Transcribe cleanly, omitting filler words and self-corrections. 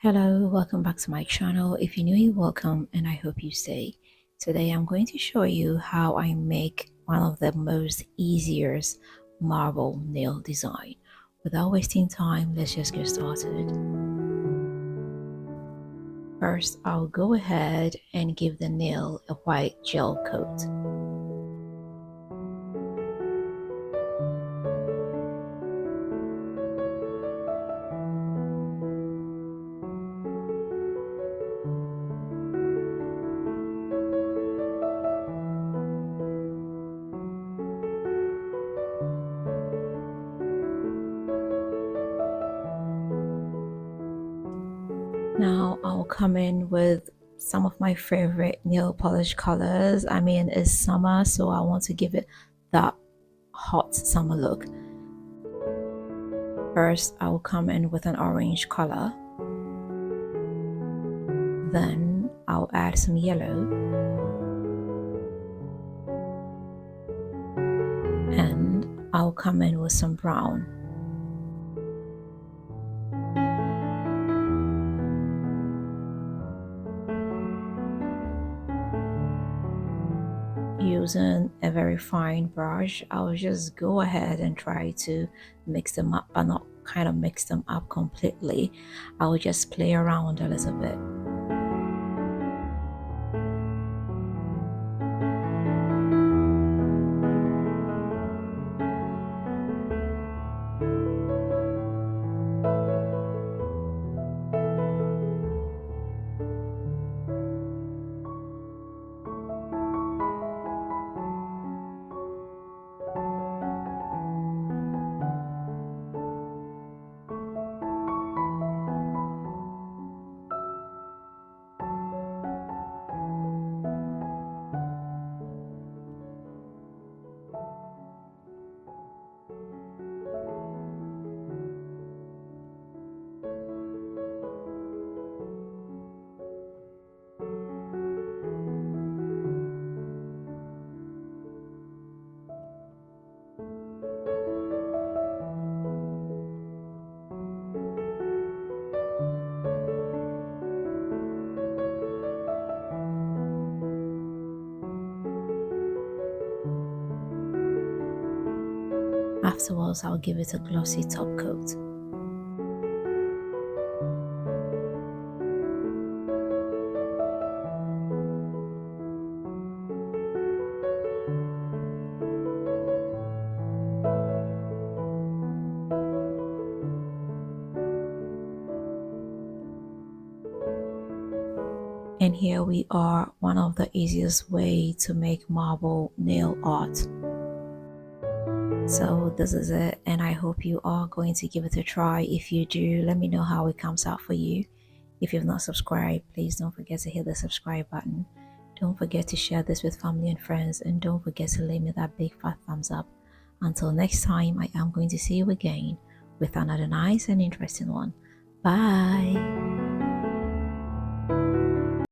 Hello, welcome back to my channel. If you're new, you're welcome and I hope you stay. Today I'm going to show you how I make one of the most easiest marble nail design. Without wasting time, let's just get started. First, I'll go ahead and give the nail a white gel coat. Now I'll come in with some of my favorite nail polish colors. It's summer, so I want to give it that hot summer look. First, I'll come in with an orange color. Then I'll add some yellow. And I'll come in with some brown. Using a very fine brush, I'll just go ahead and try to mix them up, but not kind of mix them up completely. I'll just play around a little bit. Afterwards, I'll give it a glossy top coat. And here we are, one of the easiest way to make marble nail art. So this is it, and I hope you are going to give it a try. If you do, let me know how it comes out for you. If you've not subscribed, please don't forget to hit the subscribe button. Don't forget to share this with family and friends, and don't forget to leave me that big fat thumbs up. Until next time, I am going to see you again with another nice and interesting one. Bye.